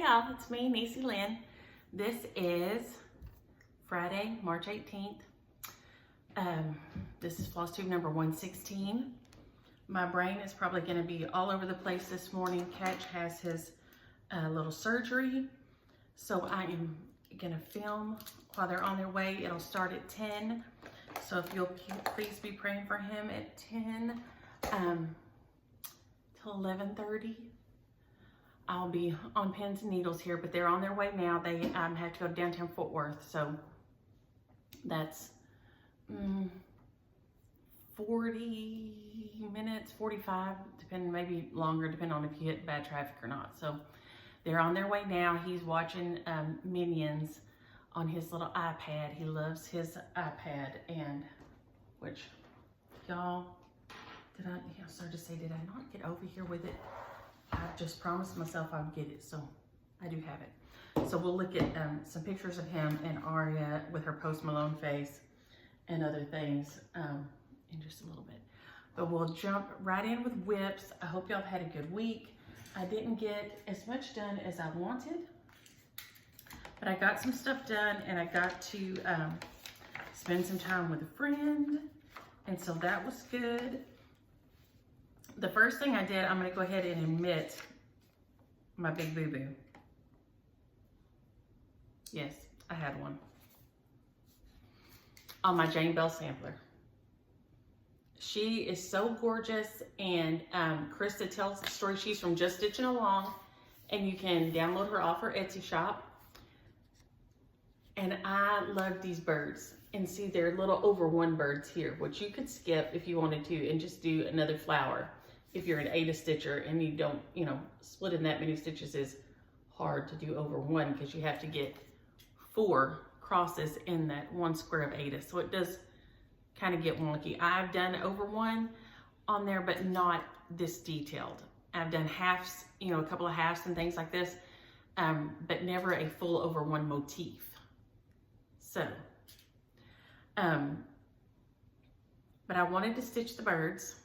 Hey y'all, it's me, Niecy Lynn. This is Friday, March 18th. This is Flosstube number 116. My brain is probably gonna be all over the place this morning. Catch has his little surgery. So I am gonna film while they're on their way. It'll start at 10. So if you'll please be praying for him at 10 till 11:30. I'll be on pins and needles here, but they're on their way now. They have to go to downtown Fort Worth. So that's 40 minutes, 45, depending, maybe longer, depending on if you hit bad traffic or not. So they're on their way now. He's watching Minions on his little iPad. He loves his iPad, and which, y'all, I'm sorry to say, did I not get over here with it? I just promised myself I would get it, so I do have it. So we'll look at some pictures of him and Aria with her Post Malone face and other things in just a little bit. But we'll jump right in with whips. I hope y'all had a good week. I didn't get as much done as I wanted, but I got some stuff done, and I got to spend some time with a friend, and so that was good. The first thing I did, I'm gonna go ahead and admit my big boo-boo. Yes, I had one. On my Jane Bell sampler. She is so gorgeous, and Krista tells the story. She's from Just Stitching Along, and you can download her off her Etsy shop. And I love these birds. And see, they're little over one birds here, which you could skip if you wanted to and just do another flower. If you're an Ada stitcher and you don't, splitting that many stitches is hard to do over one, because you have to get 4 crosses in that one square of Ada. So it does kind of get wonky. I've done over one on there, but not this detailed. I've done halves, a couple of halves and things like this, but never a full over one motif. So, but I wanted to stitch the birds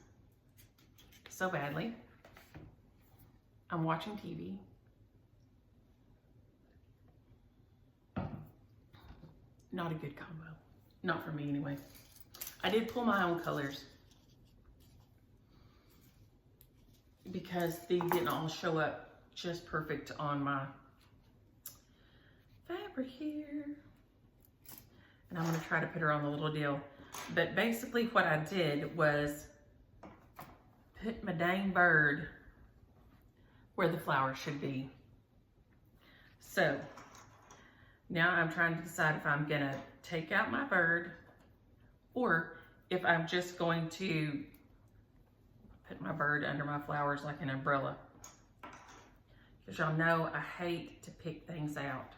so badly. I'm watching TV. Not a good combo. Not for me anyway. I did pull my own colors because they didn't all show up just perfect on my fabric here. And I'm gonna try to put her on the little deal. But basically what I did was put my dang bird where the flower should be. So now I'm trying to decide if I'm gonna take out my bird or if I'm just going to put my bird under my flowers like an umbrella. Because y'all know I hate to pick things out.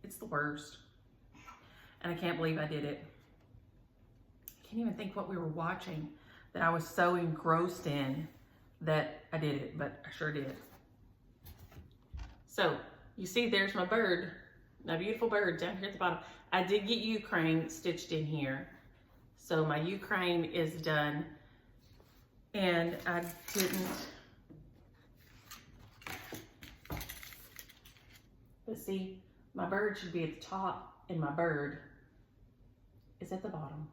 It's the worst. And I can't believe I did it. I can't even think what we were watching that I was so engrossed in that I did it, but I sure did. So you see, there's my bird, my beautiful bird down here at the bottom. I did get Ukraine stitched in here. So my Ukraine is done, and I didn't, but see, my bird should be at the top and my bird is at the bottom.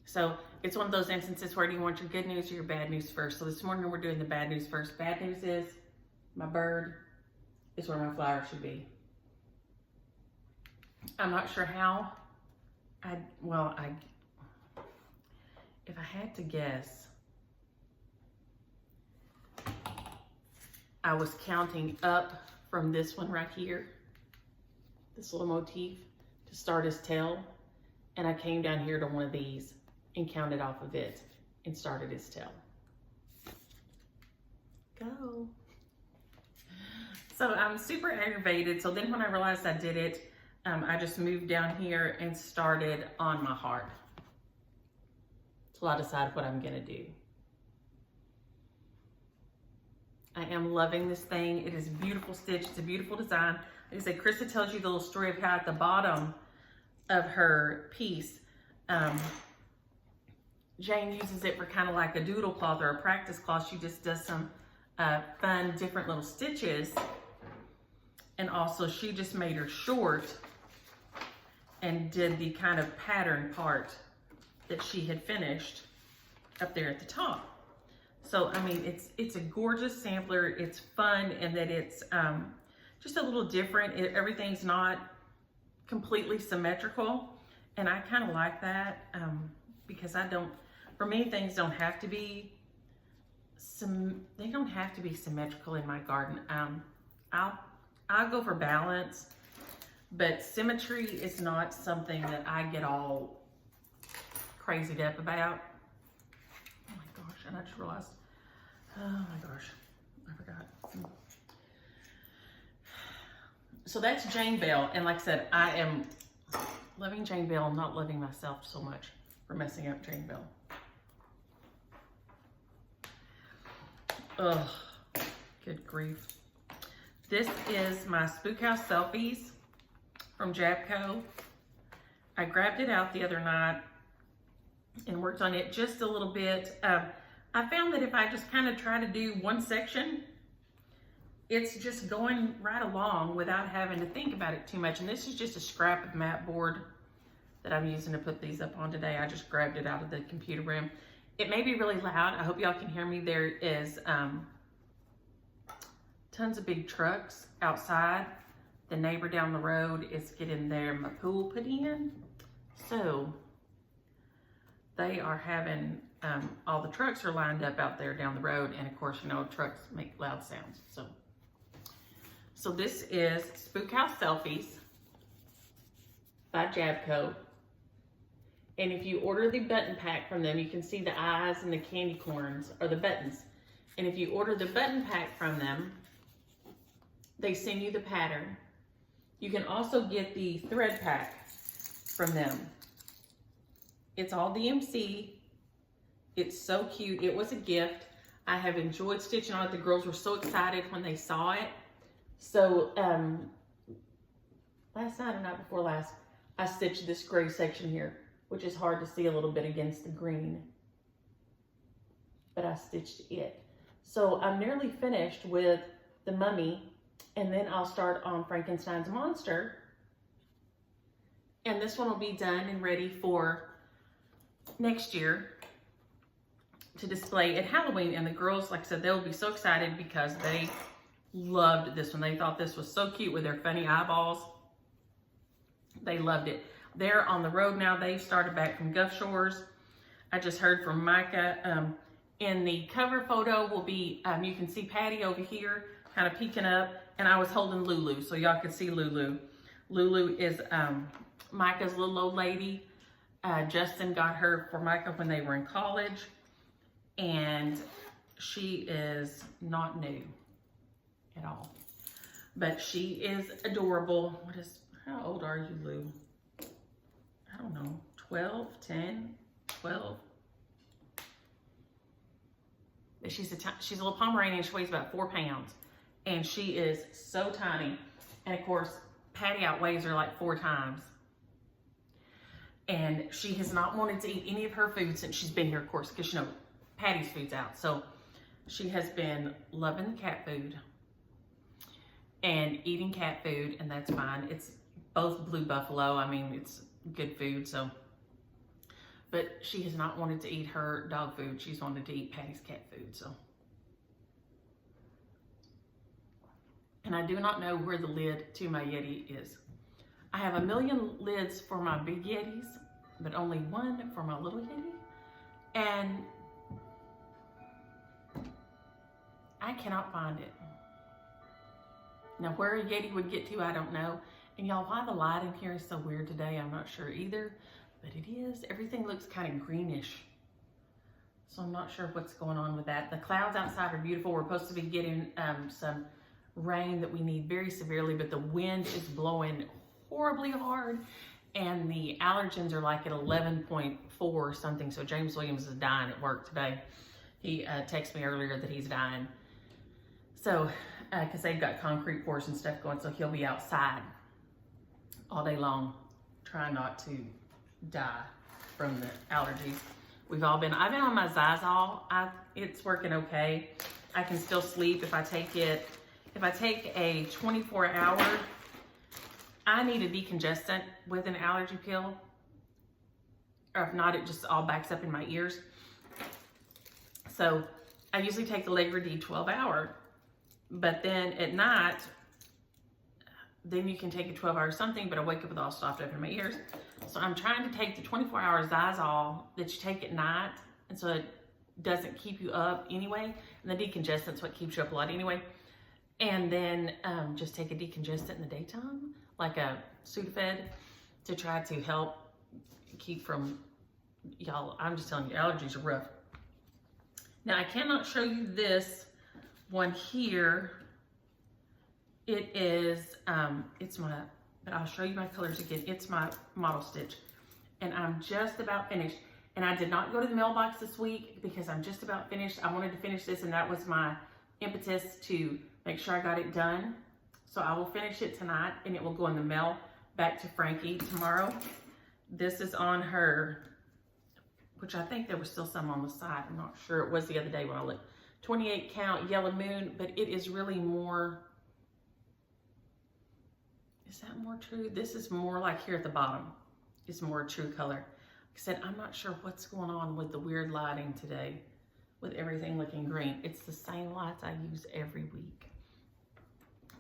So it's one of those instances where do you want your good news or your bad news first? So this morning we're doing the bad news first. Bad news is my bird is where my flower should be. I'm not sure how. If I had to guess, I was counting up from this one right here, this little motif, to start his tail, and I came down here to one of these and counted off of it and started his tail. Go. So I'm super aggravated. So then when I realized I did it, I just moved down here and started on my heart till I decide what I'm gonna do. I am loving this thing. It is a beautiful stitch. It's a beautiful design. Like I said, Krista tells you the little story of how at the bottom of her piece, Jane uses it for kind of like a doodle cloth or a practice cloth. She just does some fun, different little stitches. And also she just made her short and did the kind of pattern part that she had finished up there at the top. So, I mean, it's a gorgeous sampler. It's fun in that it's just a little different. Everything's not completely symmetrical. And I kind of like that because for me, things don't have to be, they don't have to be symmetrical in my garden. I'll go for balance, but symmetry is not something that I get all crazied up about. Oh my gosh, and I just realized, oh my gosh, I forgot. So that's Jane Bell, and like I said, I am loving Jane Bell, not loving myself so much for messing up Jane Bell. Ugh, good grief. This is my Spookhouse Selfies from JABCO. I grabbed it out the other night and worked on it just a little bit. I found that if I just kind of try to do one section, it's just going right along without having to think about it too much. And this is just a scrap of mat board that I'm using to put these up on today. I just grabbed it out of the computer room. It may be really loud. I hope y'all can hear me. There is tons of big trucks outside. The neighbor down the road is getting their pool put in. So they are having, all the trucks are lined up out there down the road. And of course, you know, trucks make loud sounds. So this is Spookhouse Selfies by JABCO. And if you order the button pack from them, you can see the eyes and the candy corns are the buttons. And if you order the button pack from them, they send you the pattern. You can also get the thread pack from them. It's all DMC. It's so cute. It was a gift. I have enjoyed stitching on it. The girls were so excited when they saw it. So last night or night before last, I stitched this gray section here, which is hard to see a little bit against the green, but I stitched it. So I'm nearly finished with the mummy, and then I'll start on Frankenstein's monster. And this one will be done and ready for next year to display at Halloween. And the girls, like I said, they'll be so excited because they loved this one. They thought this was so cute with their funny eyeballs. They loved it. They're on the road now. They started back from Gulf Shores. I just heard from Micah. In the cover photo will be, you can see Patty over here kind of peeking up, and I was holding Lulu, so y'all can see Lulu. Lulu is Micah's little old lady. Justin got her for Micah when they were in college, and she is not new at all, but she is adorable. How old are you, Lou? I don't know, 12, 10, 12. But she's a little Pomeranian. She weighs about 4 pounds, and she is so tiny. And of course, Patty outweighs her like 4 times. And she has not wanted to eat any of her food since she's been here, of course, because you know, Patty's food's out. So she has been loving the cat food and eating cat food, and that's fine. It's both Blue Buffalo. I mean, it's good food, so. But she has not wanted to eat her dog food. She's wanted to eat Patty's cat food, so. And I do not know where the lid to my Yeti is. I have a million lids for my big Yetis, but only one for my little Yeti. And I cannot find it. Now, where a Yeti would get to, I don't know. And y'all, why the light in here is so weird today, I'm not sure either. But it is. Everything looks kind of greenish. So I'm not sure what's going on with that. The clouds outside are beautiful. We're supposed to be getting some rain that we need very severely, but the wind is blowing horribly hard. And the allergens are like at 11.4 or something. So James Williams is dying at work today. He texted me earlier that he's dying. So, because they've got concrete pours and stuff going, so he'll be outside all day long trying not to die from the allergies. I've been on my Zizal. It's working okay. I can still sleep if I take it. If I take a 24-hour, I need a decongestant with an allergy pill. Or if not, it just all backs up in my ears. So I usually take the Allegra D 12-hour. But then at night, then you can take a 12-hour something, but I wake up with all stopped up in my ears. So I'm trying to take the 24-hour Xyzal that you take at night, and so it doesn't keep you up anyway. And the decongestant's what keeps you up a lot anyway. And then just take a decongestant in the daytime, like a Sudafed, to try to help keep from, y'all, I'm just telling you, allergies are rough. Now, I cannot show you this one here. It is, it's my, but I'll show you my colors again. It's my model stitch, and I'm just about finished. And I did not go to the mailbox this week because I'm just about finished. I wanted to finish this, and that was my impetus to make sure I got it done. So I will finish it tonight, and it will go in the mail back to Frankie tomorrow. This is on her, which I think there was still some on the side. I'm not sure. It was the other day when I looked. 28 count yellow moon, but it is really more, is that more true? This is more like here at the bottom. It's more true color. Like I said, I'm not sure what's going on with the weird lighting today with everything looking green. It's the same lights I use every week.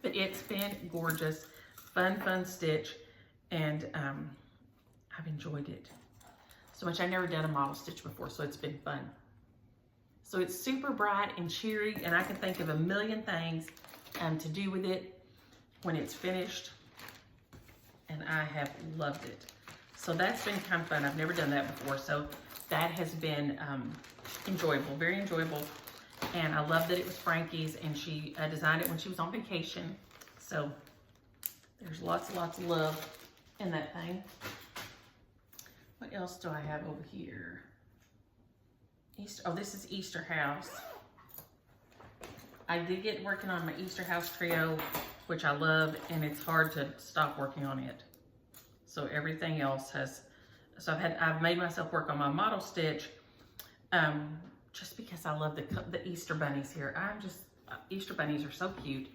But it's been gorgeous, fun stitch, and I've enjoyed it so much. I've never done a model stitch before, so it's been fun. So it's super bright and cheery, and I can think of a million things to do with it when it's finished, and I have loved it. So that's been kind of fun. I've never done that before, so that has been enjoyable, very enjoyable. And I love that it was Frankie's, and she designed it when she was on vacation. So there's lots of love in that thing. What else do I have over here? Oh, this is Easter House. I did get working on my Easter House trio, which I love, and it's hard to stop working on it. So everything else has, so I've made myself work on my model stitch, just because I love the Easter bunnies here. Easter bunnies are so cute.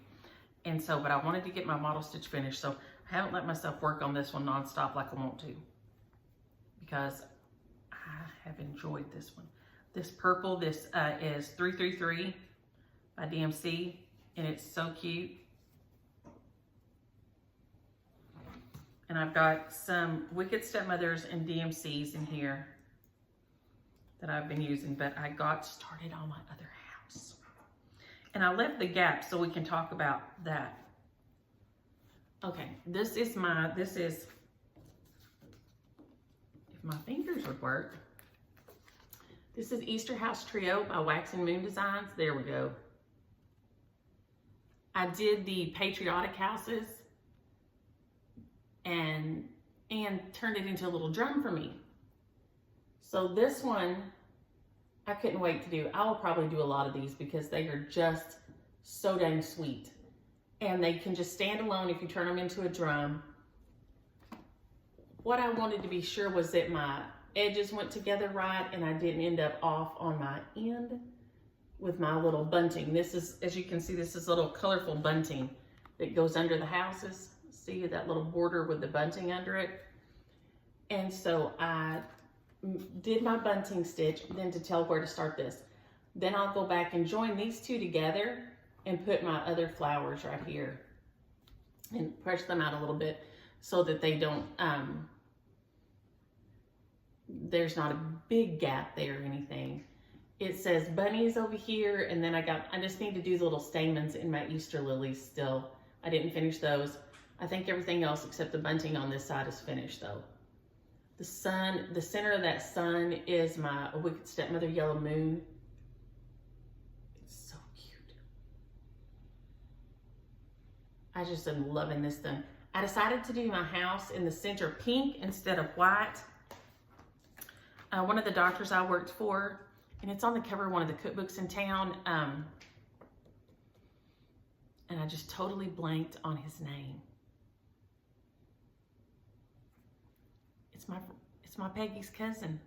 And so, but I wanted to get my model stitch finished, so I haven't let myself work on this one nonstop like I want to, because I have enjoyed this one. This purple, this is 333 by DMC, and it's so cute. And I've got some Wicked Stepmothers and DMCs in here that I've been using, but I got started on my other house. And I left the gap so we can talk about that. Okay, this is, if my fingers would work, this is Easter House Trio by Wax and Moon Designs. There we go. I did the patriotic houses and turned it into a little drum for me. So this one, I couldn't wait to do. I will probably do a lot of these because they are just so dang sweet. And they can just stand alone if you turn them into a drum. What I wanted to be sure was that my edges went together right and I didn't end up off on my end with my little bunting. This is, as you can see, this is a little colorful bunting that goes under the houses. See that little border with the bunting under it? And so I did my bunting stitch, then to tell where to start this. Then I'll go back and join these two together and put my other flowers right here and press them out a little bit so that they don't, there's not a big gap there or anything. It says bunnies over here, and then I just need to do the little stamens in my Easter lilies still. I didn't finish those. I think everything else except the bunting on this side is finished though. The sun, the center of that sun is my Wicked Stepmother Yellow Moon. It's so cute. I just am loving this thing. I decided to do my house in the center pink instead of white. One of the doctors I worked for, and it's on the cover of one of the cookbooks in town, and I just totally blanked on his name. It's my Peggy's cousin,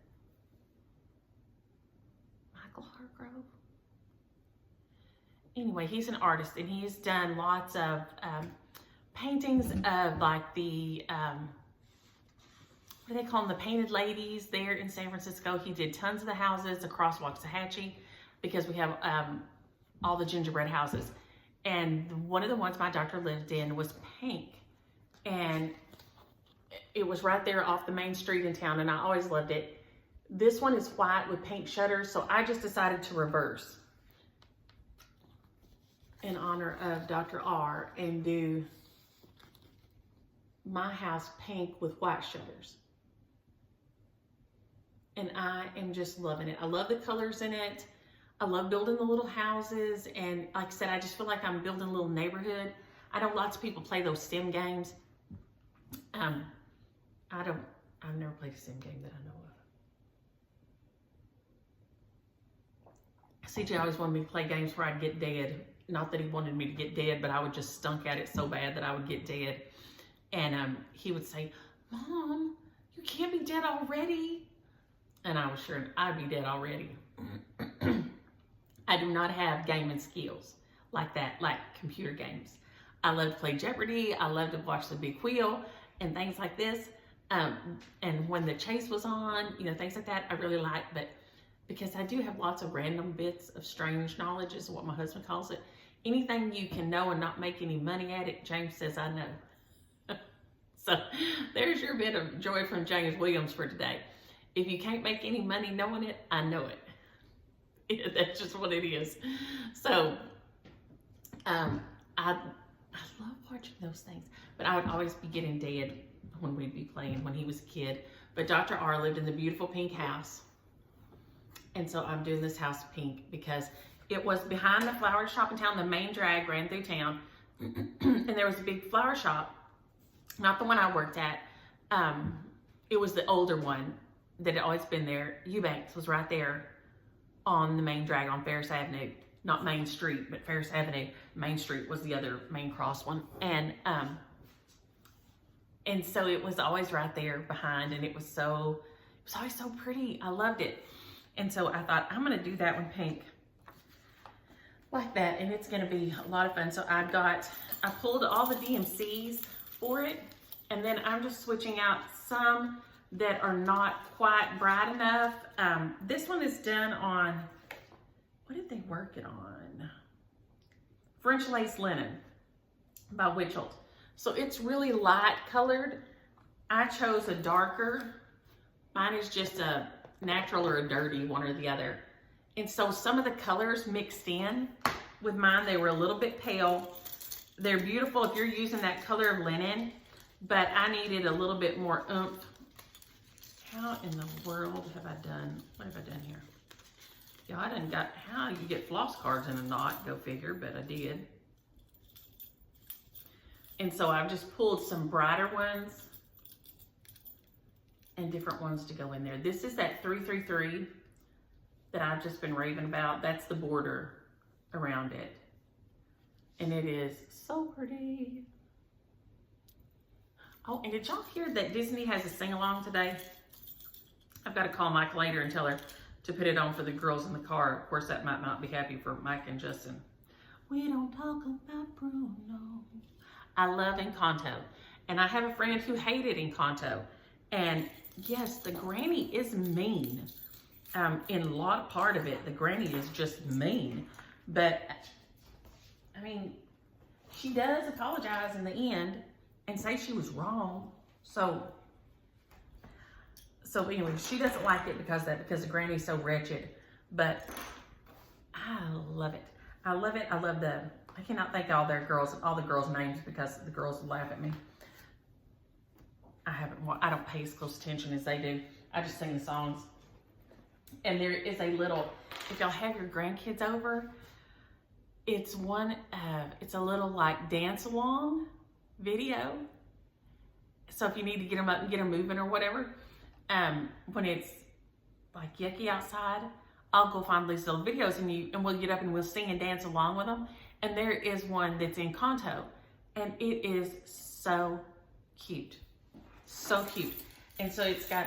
Michael Hargrove. anyway, he's an artist, and he's done lots of paintings of like the, what do they call them? The painted ladies there in San Francisco. He did tons of the houses across Waxahachie because we have all the gingerbread houses. And one of the ones my doctor lived in was pink. And it was right there off the main street in town, and I always loved it. This one is white with pink shutters, so I just decided to reverse in honor of Dr. R and do my house pink with white shutters. And I am just loving it. I love the colors in it. I love building the little houses, and like I said, I just feel like I'm building a little neighborhood. I know lots of people play those sim games. I've never played a sim game that I know of. CJ always wanted me to play games where I'd get dead. Not that he wanted me to get dead, but I would just stunk at it so bad that I would get dead. And he would say, "Mom, you can't be dead already." And I was sure I'd be dead already. I do not have gaming skills like that, like computer games. I love to play Jeopardy. I love to watch the big wheel and things like this. And when the chase was on, you know, things like that, I really like. But because I do have lots of random bits of strange knowledge, is what my husband calls it. Anything you can know and not make any money at it, James says I know. So there's your bit of joy from James Williams for today. If you can't make any money knowing it, I know it. That's just what it is. So I love watching those things, but I would always be getting dead when we'd be playing when he was a kid. But Dr. R lived in the beautiful pink house. And so I'm doing this house pink because it was behind the flower shop in town. The main drag ran through town. And there was a big flower shop, not the one I worked at. It was the older one that had always been there. Eubanks was right there on the main drag on Ferris Avenue. Not Main Street, but Ferris Avenue. Main Street was the other main cross one. And so it was always right there behind, and it was always so pretty. I loved it. And so I thought, I'm gonna do that one pink like that, and it's gonna be a lot of fun. So I pulled all the DMCs for it, and then I'm just switching out some that are not quite bright enough. This one is done on, what did they work it on? French Lace Linen by Witchelt. So it's really light colored. I chose a darker. Mine is just a natural or a dirty, one or the other. And so some of the colors mixed in with mine. They were a little bit pale. They're beautiful if you're using that color of linen, but I needed a little bit more oomph. How in the world have I done? What have I done here? Yeah, I done got, how you get floss cards in a knot, go figure, but I did. And so I've just pulled some brighter ones and different ones to go in there. This is that 333 that I've just been raving about. That's the border around it. And it is so pretty. Oh, and did y'all hear that Disney has a sing-along today? I've got to call Mike later and tell her to put it on for the girls in the car. Of course, that might not be happy for Mike and Justin. We don't talk about Bruno. I love Encanto. And I have a friend who hated Encanto. And yes, the granny is mean. In a lot part of it, the granny is just mean. But, I mean, she does apologize in the end and say she was wrong. So anyway, she doesn't like it because the granny's so wretched. But I love it. I love it. I love I cannot think all the girls' names because the girls will laugh at me. I don't pay as close attention as they do. I just sing the songs. And there is a little, if y'all have your grandkids over, it's a little like dance along video. So if you need to get them up and get them moving or whatever, when it's like yucky outside, I'll go find these little videos and we'll get up and we'll sing and dance along with them. And there is one that's in Encanto, and it is so cute. So cute. And so it's got,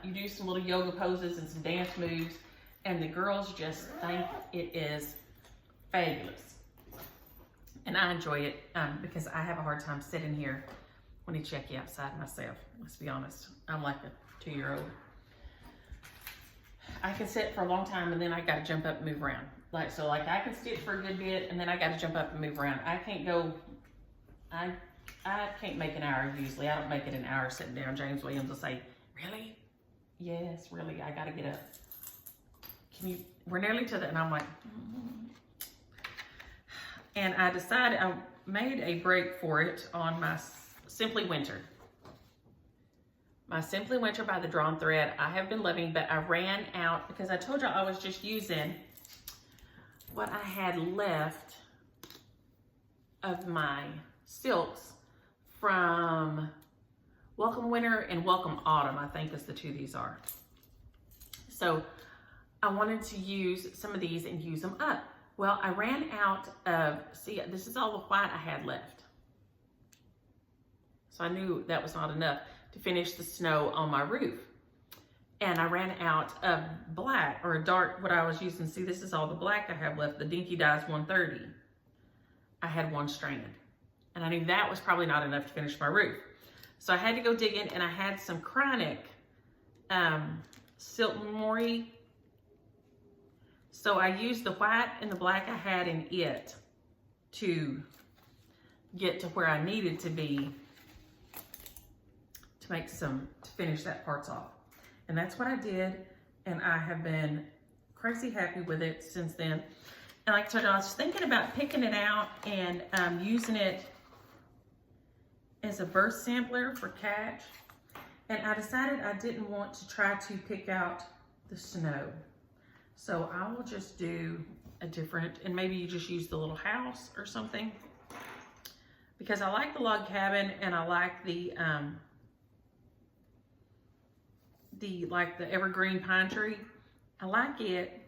you do some little yoga poses and some dance moves, and the girls just think it is fabulous. And I enjoy it because I have a hard time sitting here when he check you outside myself. Let's be honest. I'm like a 2-year-old. I can sit for a long time and then I got to jump up and move around. Like I can sit for a good bit and then I got to jump up and move around. I can't go, I can't make an hour usually. I don't make it an hour sitting down. James Williams will say, really? Yes, really, I got to get up. We're nearly to the, and I'm like, And I decided, I made a break for it on my Simply Winter. My Simply Winter by the Drawn Thread, I have been loving, but I ran out because I told you I was just using what I had left of my silks from Welcome Winter and Welcome Autumn, I think is the two these are. So I wanted to use some of these and use them up. Well, I ran out of, see, this is all the white I had left. So I knew that was not enough to finish the snow on my roof. And I ran out of black or a dark, what I was using. See, this is all the black I have left, the Dinky Dyes 130. I had one strand. And I knew that was probably not enough to finish my roof. So I had to go dig in, and I had some chronic Silk Mori. So I used the white and the black I had in it to get to where I needed to be to finish that parts off. And that's what I did. And I have been crazy happy with it since then. And like I told you, I was thinking about picking it out and using it as a burst sampler for catch. And I decided I didn't want to try to pick out the snow. So I will just do a different, and maybe you just use the little house or something. Because I like the log cabin and I like the evergreen pine tree. I like it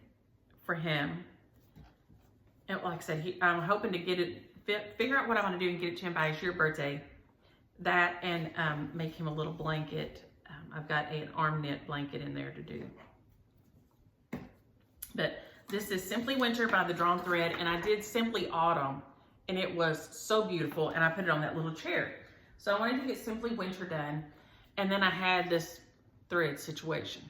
for him. And like I said, I'm hoping to get it, figure out what I want to do and get it to him by his year birthday. That and make him a little blanket. I've got an arm knit blanket in there to do. But this is Simply Winter by the Drawn Thread, and I did Simply Autumn, and it was so beautiful, and I put it on that little chair. So I wanted to get Simply Winter done, and then I had this thread situation.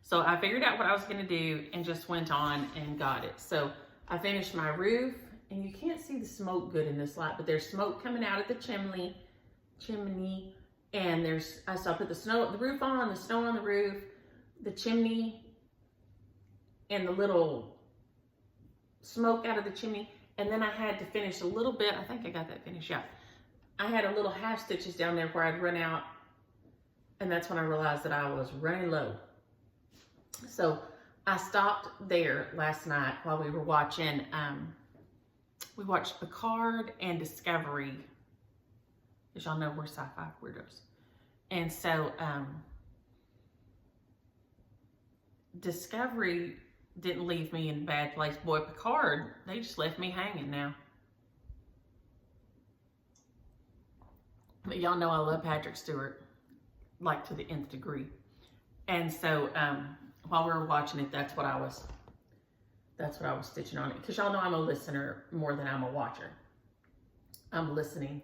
So I figured out what I was gonna do and just went on and got it. So I finished my roof, and you can't see the smoke good in this light, but there's smoke coming out of the chimney, and so I put the roof on, the snow on the roof, the chimney, and the little smoke out of the chimney. And then I had to finish a little bit. I think I got that finished, yeah. I had a little half stitches down there where I'd run out, and that's when I realized that I was running low. So I stopped there last night while we were watching, we watched Picard and Discovery. As y'all know, we're sci-fi weirdos. And so Discovery didn't leave me in a bad place. Boy, Picard, they just left me hanging now. But y'all know I love Patrick Stewart, like to the nth degree. And so while we were watching it, that's what I was stitching on it. Because y'all know I'm a listener more than I'm a watcher. I'm listening.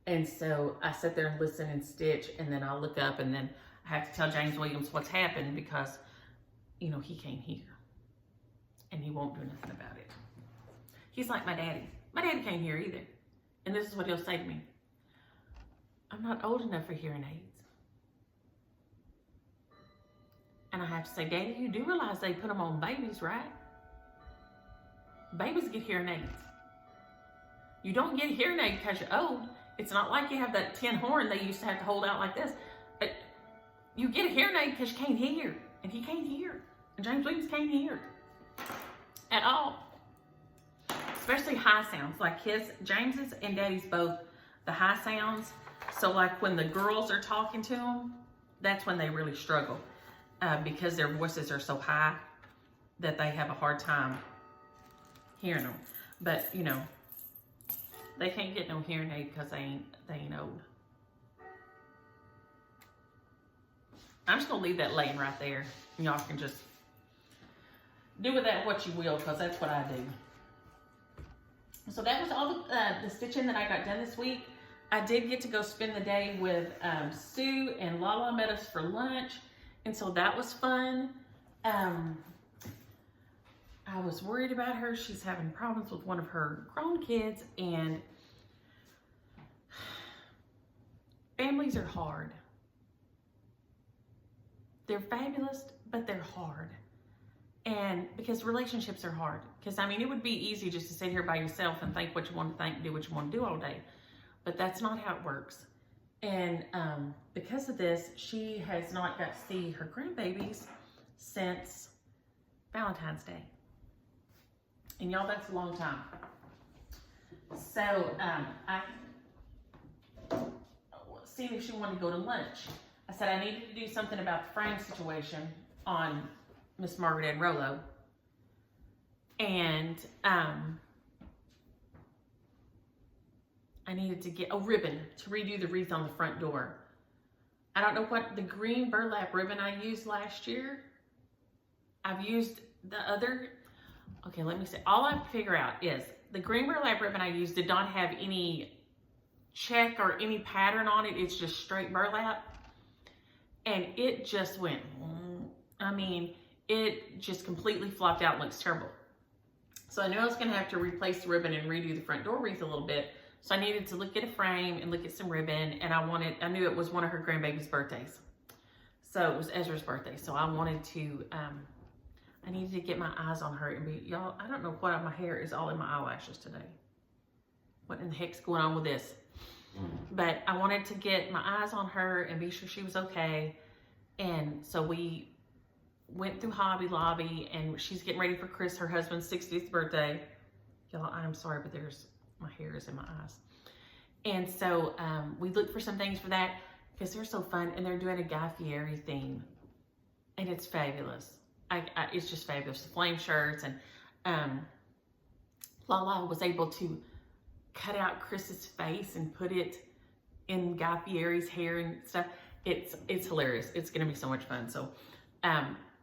And so I sit there and listen and stitch, and then I'll look up, and then I have to tell James Williams what's happened because, you know, he can't hear. And he won't do nothing about it. He's like my daddy. My daddy can't hear either. And this is what he'll say to me. I'm not old enough for hearing aids. And I have to say, Daddy, you do realize they put them on babies, right? Babies get hearing aids. You don't get a hearing aid because you're old. It's not like you have that tin horn they used to have to hold out like this. But you get a hearing aid because you can't hear. And he can't hear. And James Williams can't hear at all. Especially high sounds. Like James's and Daddy's both the high sounds. So like when the girls are talking to them, that's when they really struggle. Because their voices are so high that they have a hard time hearing them. But, you know, they can't get no hearing aid because they ain't old. I'm just going to leave that laying right there. Y'all can just do with that what you will, because that's what I do. So that was all the stitching that I got done this week. I did get to go spend the day with Sue, and Lala met us for lunch. And so that was fun. I was worried about her. She's having problems with one of her grown kids, and families are hard. They're fabulous, but they're hard. And because relationships are hard. Because, I mean, it would be easy just to sit here by yourself and think what you want to think, do what you want to do all day. But that's not how it works. And because of this, she has not got to see her grandbabies since Valentine's Day. And y'all, that's a long time. So I seen if she wanted to go to lunch. I said I needed to do something about the frame situation on Miss Margaret and Rollo. And I needed to get a ribbon to redo the wreath on the front door. I don't know what the green burlap ribbon I used last year. I've used the other, okay, let me see. All I figure out is the green burlap ribbon I used did not have any check or any pattern on it. It's just straight burlap. And it just went, I mean, it just completely flopped out and looks terrible. So I knew I was gonna have to replace the ribbon and redo the front door wreath a little bit. So I needed to look at a frame and look at some ribbon, and I knew it was one of her grandbaby's birthdays. So it was Ezra's birthday. So I wanted to, I needed to get my eyes on her and be, y'all, I don't know what, my hair is all in my eyelashes today. What in the heck's going on with this? But I wanted to get my eyes on her and be sure she was okay. And so we went through Hobby Lobby, and she's getting ready for Chris, her husband's 60th birthday. Y'all, I'm sorry, but my hair is in my eyes. And so we looked for some things for that because they're so fun, and they're doing a Guy Fieri theme, and it's fabulous. It's just fabulous. The flame shirts, and Lala was able to cut out Chris's face and put it in Guy Fieri's hair and stuff. It's hilarious. It's gonna be so much fun. So,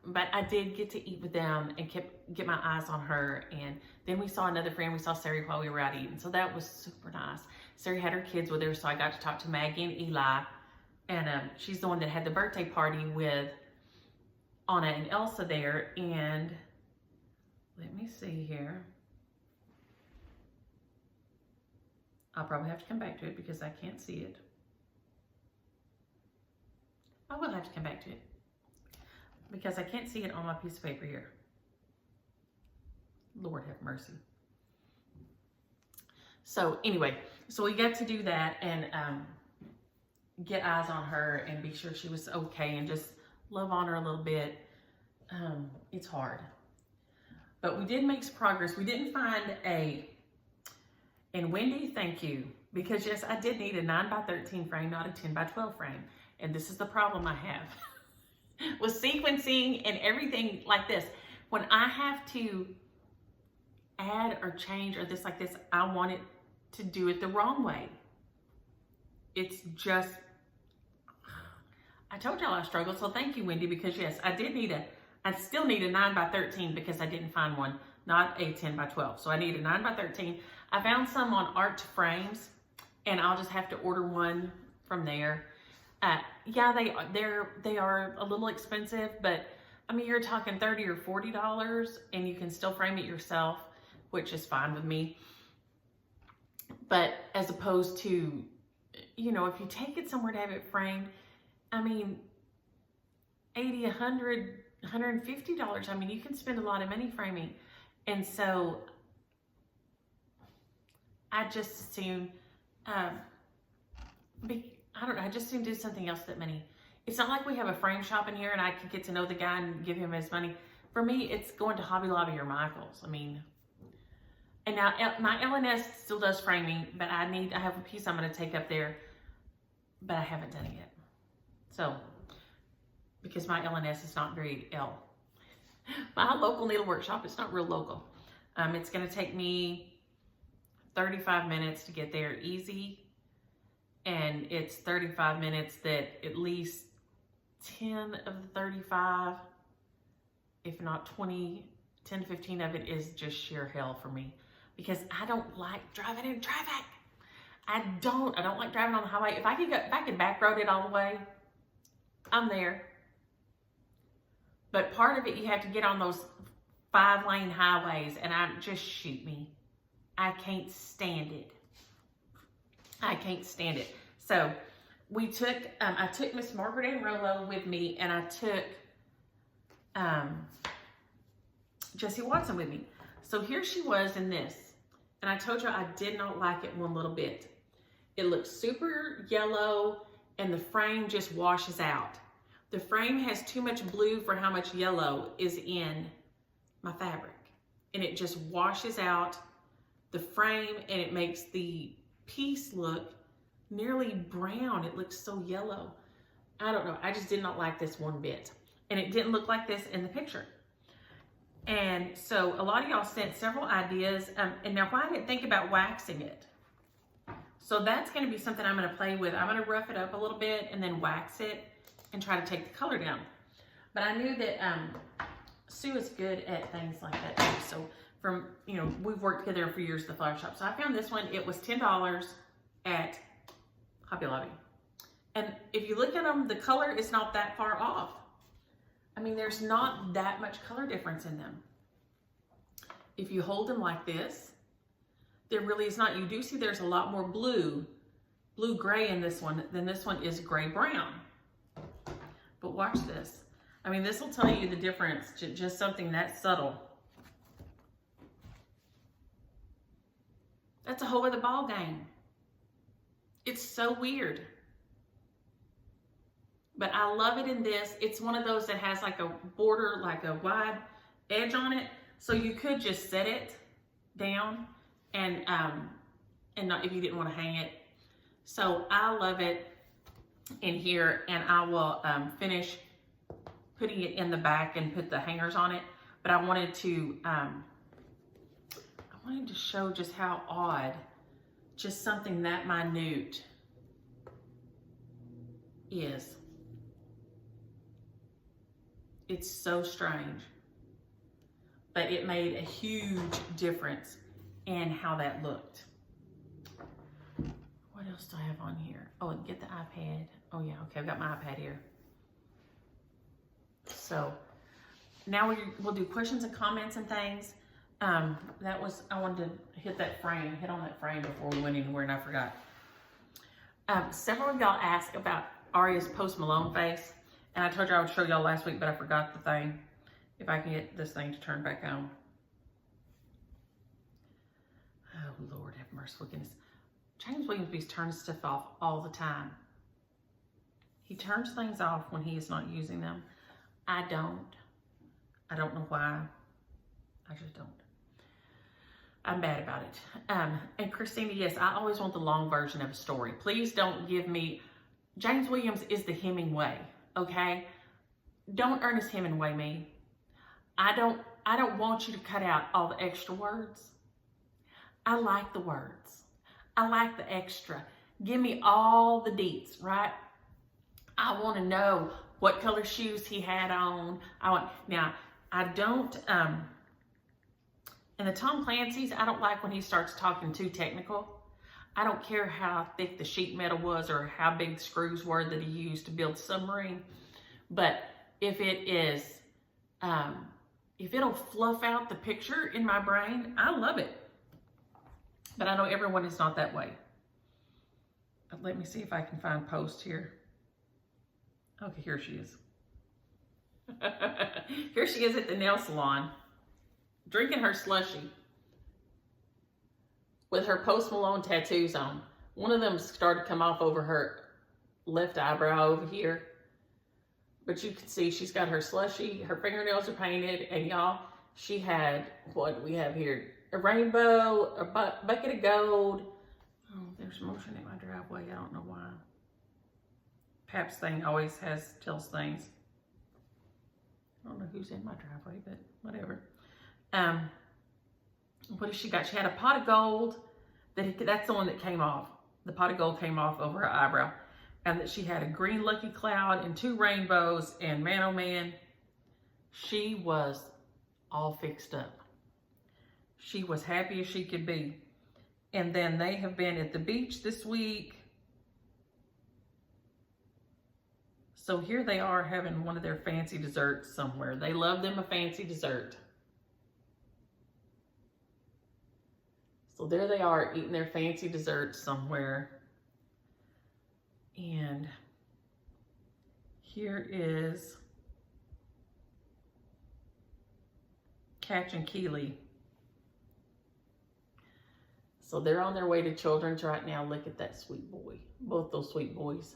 but I did get to eat with them and get my eyes on her. And then we saw another friend. We saw Sari while we were out eating. So that was super nice. Sari had her kids with her, so I got to talk to Maggie and Eli. And she's the one that had the birthday party with Anna and Elsa there. And let me see here. I'll probably have to come back to it because I can't see it. I will have to come back to it because I can't see it on my piece of paper here. Lord have mercy. So anyway, so we got to do that and get eyes on her and be sure she was okay and just love on her a little bit. It's hard. But we did make some progress. We didn't find and Wendy, thank you. Because yes, I did need a 9x13 frame, not a 10x12 frame. And this is the problem I have with sequencing and everything like this. When I have to add or change or this like this, I want it to do it the wrong way. It's just, I told y'all I struggled, so thank you, Wendy, because yes, I still need a 9x13 because I didn't find one, not a 10x12. So I need a 9x13. I found some on Art Frames, and I'll just have to order one from there. Yeah, they are a little expensive, but I mean, you're talking $30 or $40, and you can still frame it yourself, which is fine with me. But as opposed to, you know, if you take it somewhere to have it framed, I mean, $80, $100, $150. I mean, you can spend a lot of money framing, and so I just assume, I don't know, I just assume do something else with that money. It's not like we have a frame shop in here and I can get to know the guy and give him his money. For me, it's going to Hobby Lobby or Michael's. I mean, and now my LNS still does framing, but I have a piece I'm going to take up there, but I haven't done it yet. So, because my LNS is not very L. My local needlework shop, it's not real local. It's going to take me 35 minutes to get there easy, and it's 35 minutes that at least 10 of the 35, if not 20, 10 to 15 of it is just sheer hell for me because I don't like driving in traffic. I don't like driving on the highway. If I could back road it all the way, I'm there. But part of it, you have to get on those 5-lane highways, and just shoot me. I can't stand it. I can't stand it. So we took, I took Miss Margaret and Rolo with me, and I took Jessie Watson with me. So here she was in this, and I told you I did not like it one little bit. It looks super yellow, and the frame just washes out. The frame has too much blue for how much yellow is in my fabric, and it just washes out the frame, and it makes the piece look nearly brown. It looks so yellow. I don't know. I just did not like this one bit, and it didn't look like this in the picture. And so a lot of y'all sent several ideas, and now why I didn't think about waxing it. So that's going to be something I'm going to play with. I'm going to rough it up a little bit and then wax it and try to take the color down. But I knew that Sue is good at things like that too. So from, you know, we've worked together for years at the flower shop. So I found this one. It was $10 at Hobby Lobby. And if you look at them, the color is not that far off. I mean, there's not that much color difference in them. If you hold them like this, there really is not. You do see there's a lot more blue-gray in this one than this one is gray-brown. But watch this. I mean, this will tell you the difference to just something that subtle. That's a whole other ball game. It's so weird. But I love it in this. It's one of those that has like a border, like a wide edge on it. So you could just set it down and not, if you didn't want to hang it. So I love it in here, and I will finish putting it in the back and put the hangers on it. But I wanted to show just how odd just something that minute is. It's so strange, but it made a huge difference in how that looked. What else do I have on here? Oh, and get the iPad. Oh yeah, okay, I've got my iPad here. So now we'll do questions and comments and things. I wanted to hit on that frame before we went anywhere, and I forgot. Several of y'all asked about Aria's Post Malone face, and I told you I would show y'all last week, but I forgot the thing. If I can get this thing to turn back on. Oh Lord, have merciful goodness. James Williams turns stuff off all the time. He turns things off when he is not using them. I don't know why. I just don't. I'm bad about it. And Christina, yes, I always want the long version of a story. Please don't give me, James Williams is the Hemingway, okay? Don't Ernest Hemingway me. I don't want you to cut out all the extra words. I like the words. I like the extra. Give me all the deets, right? I want to know what color shoes he had on. Now, I don't, in the Tom Clancy's, I don't like when he starts talking too technical. I don't care how thick the sheet metal was or how big the screws were that he used to build the submarine. But if it is, if it'll fluff out the picture in my brain, I love it. But I know everyone is not that way. Let me see if I can find post here. Okay, here she is. Here she is at the nail salon, drinking her slushie with her Post Malone tattoos on. One of them started to come off over her left eyebrow over here. But you can see she's got her slushie, her fingernails are painted, and y'all, she had, what do we have here? A rainbow, a bucket of gold. Oh, there's motion in my driveway. I don't know why. Pap's thing always tells things. I don't know who's in my driveway, but whatever. What has she got? She had a pot of gold. That's the one that came off. The pot of gold came off over her eyebrow. And that she had a green lucky cloud and 2 rainbows, and man, oh man, she was all fixed up. She was happy as she could be. And then they have been at the beach this week. So here they are having one of their fancy desserts somewhere. They love them a fancy dessert. So there they are eating their fancy dessert somewhere. And here is Catch and Keely. So they're on their way to Children's right now. Look at that sweet boy. Both those sweet boys.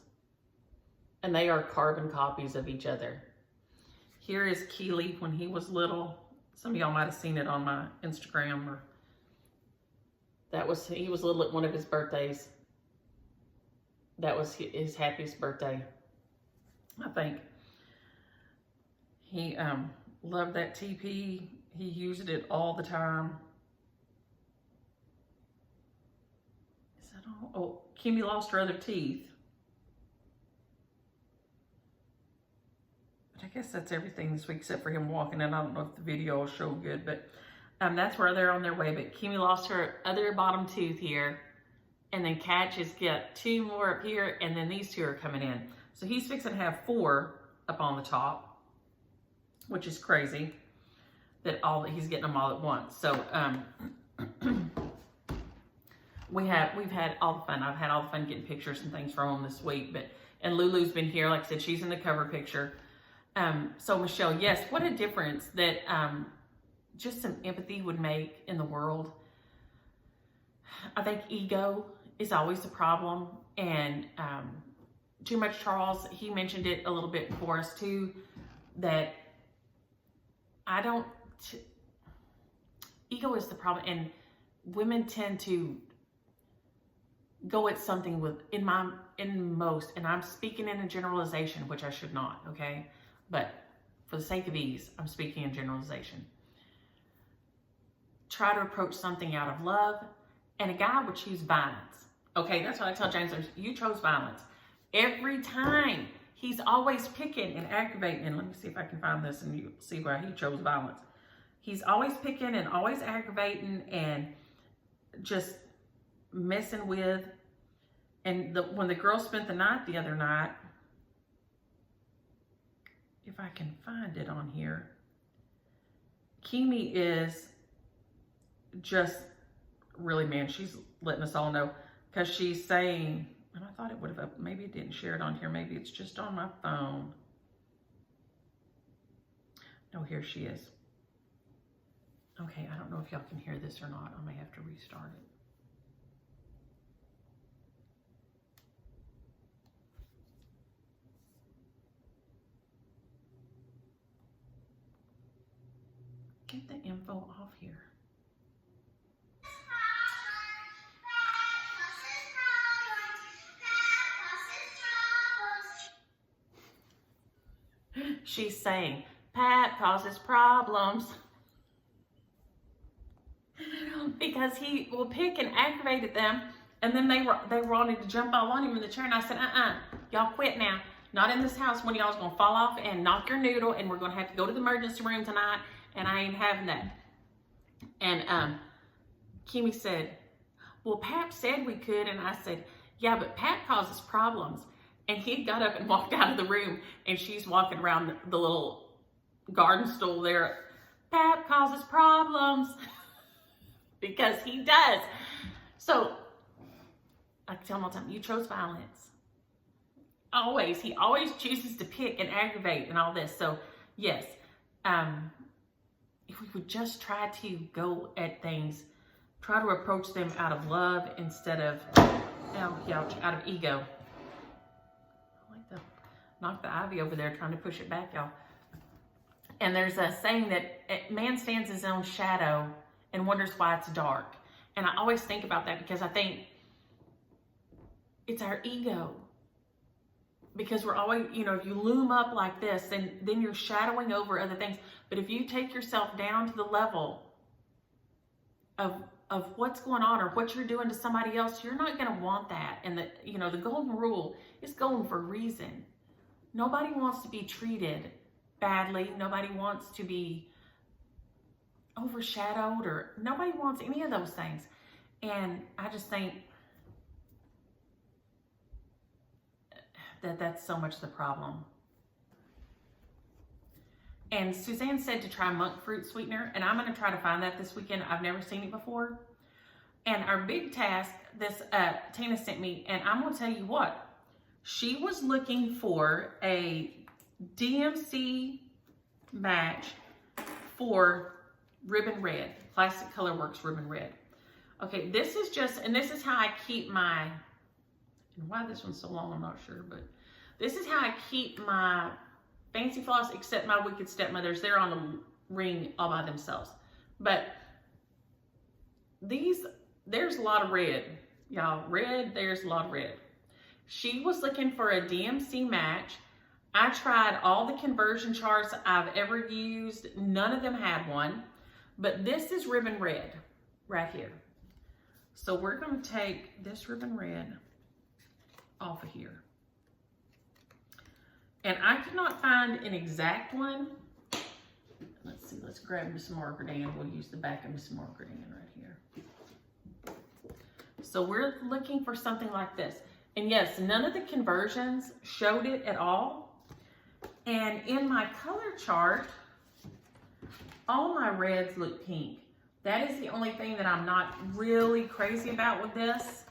And they are carbon copies of each other. Here is Keely when he was little. Some of y'all might have seen it on my Instagram. Or he was little at one of his birthdays. That was his happiest birthday, I think. He loved that TP. He used it all the time. Is that all? Oh, Kimmy lost her other teeth. But I guess that's everything this week except for him walking. And I don't know if the video will show good, but that's where they're on their way. But Kimmy lost her other bottom tooth here. And then Catch has got 2 more up here. And then these 2 are coming in. So he's fixing to have 4 up on the top, which is crazy that he's getting them all at once. So we've had all the fun. I've had all the fun getting pictures and things from them this week. And Lulu's been here. Like I said, she's in the cover picture. So Michelle, yes, what a difference that just some empathy would make in the world. I think ego is always a problem. And Too Much Charles, he mentioned it a little bit for us too, that ego is the problem. And women tend to go at something and I'm speaking in a generalization, which I should not, okay? But for the sake of ease, I'm speaking in generalization. Try to approach something out of love, and a guy would choose violence. Okay, that's what I tell James. You chose violence. Every time, he's always picking and aggravating. And let me see if I can find this and you see why he chose violence. He's always picking and always aggravating and just messing with. And when the girl spent the night the other night, if I can find it on here, Kimi is just really, man, she's letting us all know, because she's saying, and I thought it would have, maybe it didn't share it on here, maybe it's just on my phone. No, here she is. Okay, I don't know if y'all can hear this or not. I may have to restart it. Get the info off here. She's saying, Pat causes problems. Because he will pick and aggravate at them, and then they wanted to jump all on him in the chair, and I said, y'all quit now. Not in this house. One of y'all's gonna fall off and knock your noodle, and we're gonna have to go to the emergency room tonight, and I ain't having that. And Kimi said, well, Pat said we could, and I said, yeah, but Pat causes problems. And he got up and walked out of the room, and she's walking around the little garden stool there. Pat causes problems. Because he does. So, I tell him all the time, you chose violence. Always. He always chooses to pick and aggravate and all this. So, yes. If we would just try to go at things, try to approach them out of love instead of, out of ego. I like to knock the ivy over there, trying to push it back, y'all. And there's a saying that man stands his own shadow and wonders why it's dark. And I always think about that, because I think it's our ego. Because we're always, if you loom up like this, then you're shadowing over other things. But if you take yourself down to the level of what's going on or what you're doing to somebody else, you're not going to want that. And the golden rule is golden for a reason. Nobody wants to be treated badly. Nobody wants to be overshadowed, or nobody wants any of those things. And I just think that that's so much the problem. And Suzanne said to try monk fruit sweetener, and I'm going to try to find that this weekend. I've never seen it before. And our big task, this Tina sent me, and I'm going to tell you what, she was looking for a DMC match for Ribbon Red, Plastic Color Works Ribbon Red. Okay, this is just, and this is how I keep my, and why this one's so long, I'm not sure, but this is how I keep my Fancy Floss, except my Wicked Stepmothers. They're on the ring all by themselves. But these, there's a lot of red, y'all. Red, there's a lot of red. She was looking for a DMC match. I tried all the conversion charts I've ever used. None of them had one. But this is Ribbon Red right here. So we're going to take this Ribbon Red off of here. And I could not find an exact one. Let's see, let's grab Miss Margaret Ann. We'll use the back of Miss Margaret Ann right here. So we're looking for something like this. And yes, none of the conversions showed it at all. And in my color chart, all my reds look pink. That is the only thing that I'm not really crazy about with this.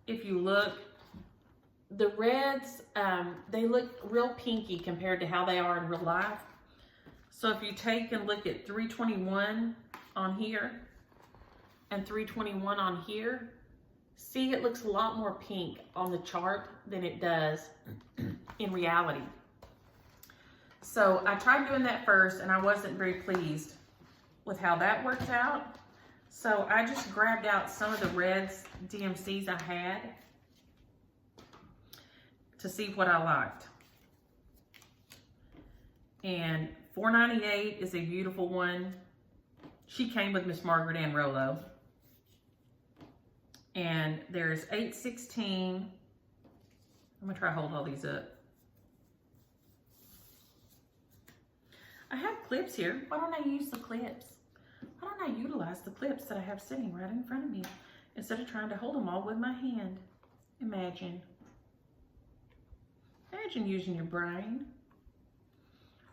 If you look, the reds, they look real pinky compared to how they are in real life. So if you take and look at 321 on here and 321 on here, see, it looks a lot more pink on the chart than it does in reality. So I tried doing that first and I wasn't very pleased with how that worked out. So I just grabbed out some of the reds DMCs I had to see what I liked. And 498 is a beautiful one. She came with Miss Margaret Ann Rollo. And there's 816. I'm gonna try to hold all these up. I have clips here. Why don't I use the clips? Why don't I utilize the clips that I have sitting right in front of me instead of trying to hold them all with my hand? Imagine. Imagine using your brain.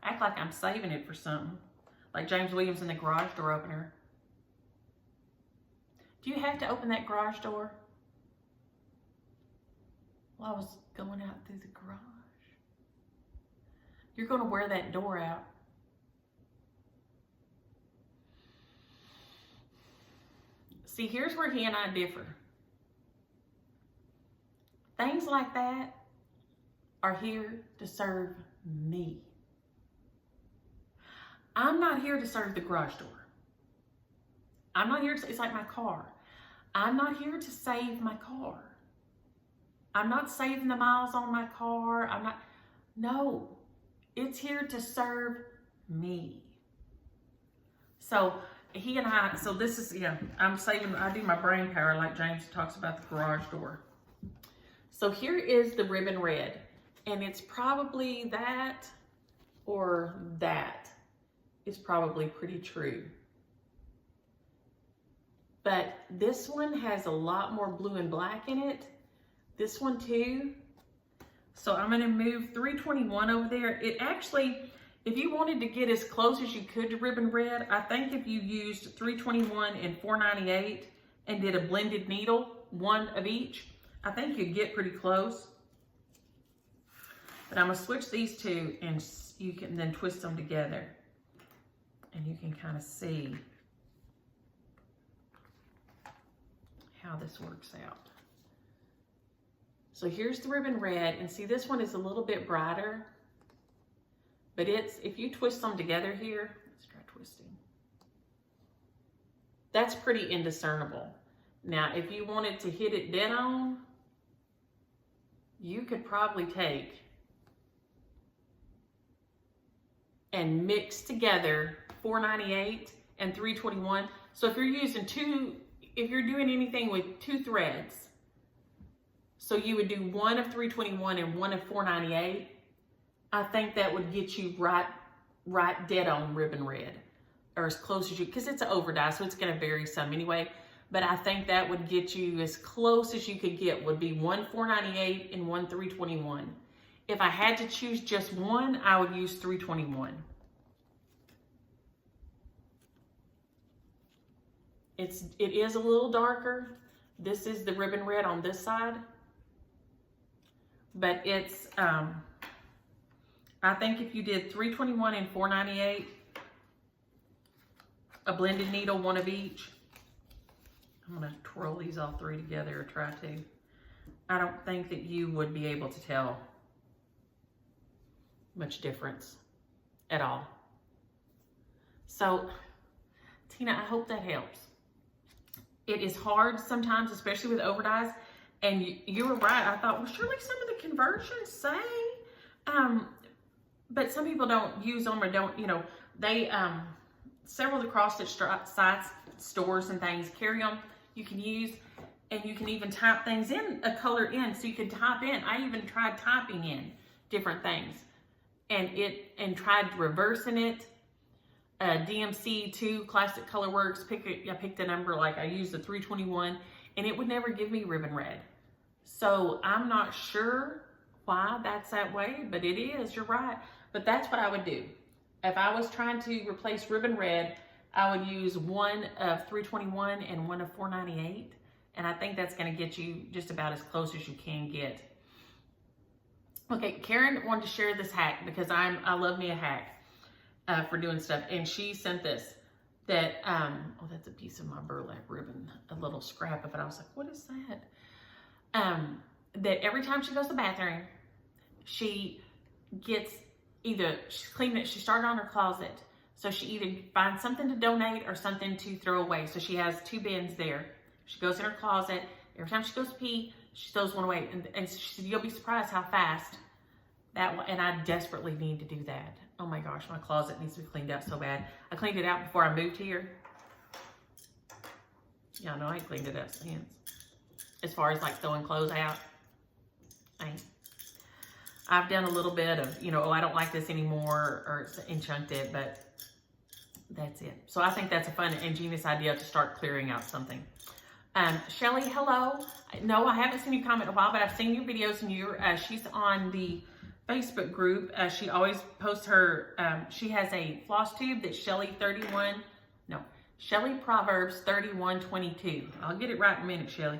Act like I'm saving it for something. Like James Williams in the garage door opener. Do you have to open that garage door? Well, I was going out through the garage. You're going to wear that door out. See, here's where he and I differ. Things like that are here to serve me. I'm not here to serve the garage door. I'm not here to, it's like my car. I'm not here to save my car. I'm not saving the miles on my car. No, it's here to serve me. So he and I, so this is, yeah, I'm saving, I do my brain power like James talks about the garage door. So here is the Ribbon Red, and it's probably that or that is probably pretty true. But this one has a lot more blue and black in it. This one too. So I'm gonna move 321 over there. It actually, if you wanted to get as close as you could to Ribbon Red, I think if you used 321 and 498 and did a blended needle, one of each, I think you'd get pretty close. But I'm gonna switch these two and you can then twist them together. And you can kind of see how this works out. So here's the Ribbon Red, and see, this one is a little bit brighter, but it's, if you twist them together here, let's try twisting. That's pretty indiscernible. Now, if you wanted to hit it dead on, you could probably take and mix together 498 and 321. So if you're using if you're doing anything with two threads, so you would do one of 321 and one of 498, I think that would get you right dead on Ribbon Red. or as close as you, because it's an over dye, so it's going to vary some anyway. But I think that would get you as close as you could get, would be one $4.98 and one $3.21. If I had to choose just one, I would use $3.21. It is a little darker. This is the ribbon red on this side. But it's, I think if you did $3.21 and $4.98, a blended needle, one of each. I'm gonna twirl these all three together, or try to. I don't think that you would be able to tell much difference at all. So, Tina, I hope that helps. It is hard sometimes, especially with over dyes. And you were right. I thought, well, surely some of the conversions say, but some people don't use them, or don't, you know, they, several of the cross-stitch sites, stores and things carry them. You can use, and you can even type things in, a color in, so you can type in. I even tried typing in different things, and tried reversing it. DMC2, Classic Color Works, I picked a number, like I used the 321, and it would never give me ribbon red. So I'm not sure why that's that way, but it is, you're right. But that's what I would do. If I was trying to replace ribbon red, I would use one of 321 and one of 498. And I think that's gonna get you just about as close as you can get. Okay, Karen wanted to share this hack because I love me a hack for doing stuff. And she sent this, that, oh, that's a piece of my burlap ribbon, a little scrap of it. I was like, what is that? That every time she goes to the bathroom, she gets she's cleaning it, she started on her closet. So she either finds something to donate or something to throw away. So she has two bins there. She goes in her closet. Every time she goes to pee, she throws one away. And she said, you'll be surprised how fast that one, and I desperately need to do that. Oh my gosh, my closet needs to be cleaned out so bad. I cleaned it out before I moved here. Yeah, no, I ain't cleaned it up since. As far as like throwing clothes out, I've done a little bit of, you know, oh, I don't like this anymore, and chunked it, but that's it. So I think that's a fun, ingenious idea to start clearing out something. Shelly, hello. No, I haven't seen you comment in a while, but I've seen your videos, and she's on the Facebook group. She always posts her, she has a Flosstube that's Shelly Proverbs 3122. I'll get it right in a minute, Shelly.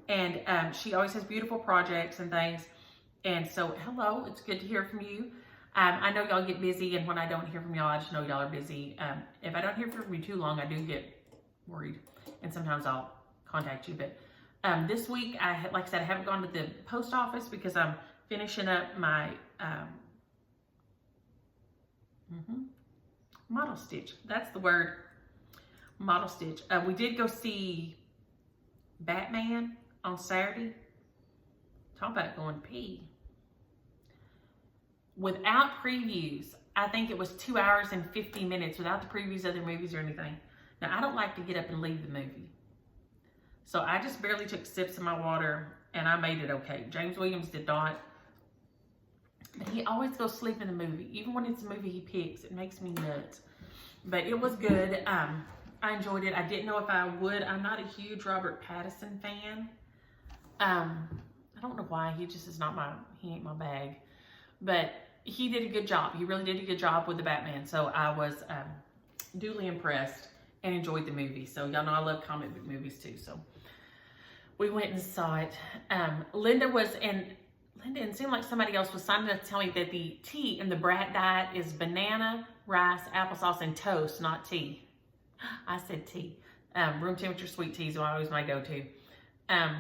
And she always has beautiful projects and things. And so, hello, it's good to hear from you. I know y'all get busy, and when I don't hear from y'all, I just know y'all are busy. If I don't hear from you too long, I do get worried, and sometimes I'll contact you. But this week, like I said, I haven't gone to the post office because I'm finishing up my model stitch. That's the word, model stitch. We did go see Batman on Saturday. Talk about going pee. Without previews, I think it was 2 hours and 50 minutes without the previews, other movies or anything. Now, I don't like to get up and leave the movie. So I just barely took sips of my water, and I made it okay. James Williams did not. But he always goes sleep in the movie. Even when it's a movie he picks, it makes me nuts. But it was good. I enjoyed it. I didn't know if I would. I'm not a huge Robert Pattinson fan. I don't know why. He just is not he ain't my bag. But he did a good job. He really did a good job with the Batman. So I was duly impressed and enjoyed the movie. So y'all know I love comic book movies too. So we went and saw it. Linda, it seemed like somebody else was signing up to tell me that the tea in the brat diet is banana, rice, applesauce, and toast, not tea. I said tea. Room temperature sweet tea is always my go-to. My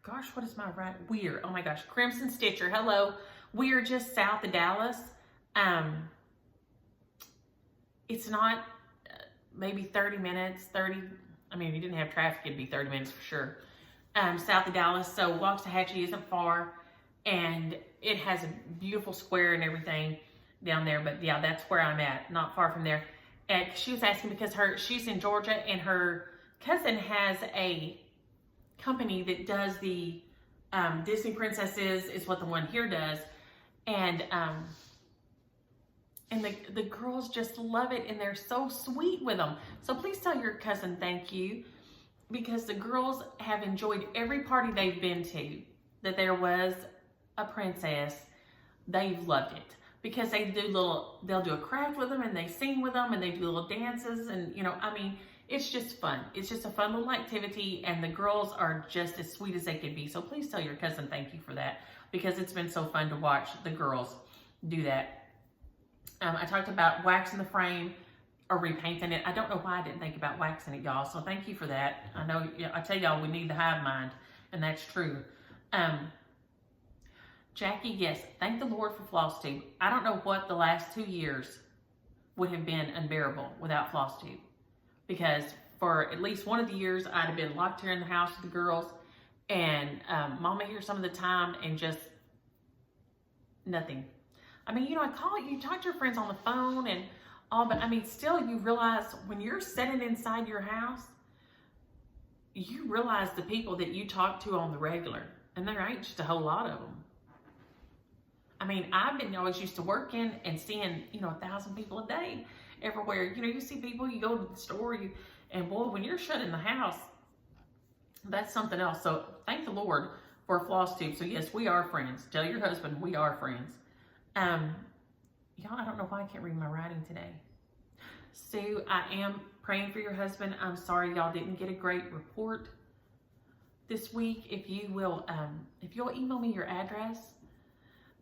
gosh, what is my right? We're, oh my gosh, Crimson Stitcher, hello. We are just south of Dallas. It's not maybe 30 minutes, I mean, if you didn't have traffic, it'd be 30 minutes for sure. South of Dallas, so Waxahachie isn't far, and it has a beautiful square and everything down there, but yeah, that's where I'm at, not far from there. And she was asking because she's in Georgia, and her cousin has a company that does the Disney Princesses, is what the one here does, And the girls just love it, and they're so sweet with them. So please tell your cousin thank you, because the girls have enjoyed every party they've been to that there was a princess. They've loved it, because they'll do a craft with them, and they sing with them, and they do little dances, and I mean, it's just fun. It's just a fun little activity, and the girls are just as sweet as they can be. So please tell your cousin thank you for that, because it's been so fun to watch the girls do that. I talked about waxing the frame or repainting it. I don't know why I didn't think about waxing it, y'all. So thank you for that. I know, I tell y'all, we need the hive mind, and that's true. Jackie, yes, thank the Lord for Flosstube. I don't know what the last 2 years would have been unbearable without Flosstube, because for at least one of the years, I'd have been locked here in the house with the girls, and Mama here some of the time, and just nothing. I mean, you talk to your friends on the phone and all, but I mean, still you realize when you're sitting inside your house, you realize the people that you talk to on the regular, and there ain't just a whole lot of them. I mean, I've been always used to working and seeing, 1,000 people a day everywhere. You see people, you go to the store, and boy, when you're shut in the house, that's something else. So thank the Lord for Flosstube. So yes, we are friends. Tell your husband we are friends. Y'all, I don't know why I can't read my writing today. Sue, I am praying for your husband. I'm sorry y'all didn't get a great report this week. If you'll email me your address,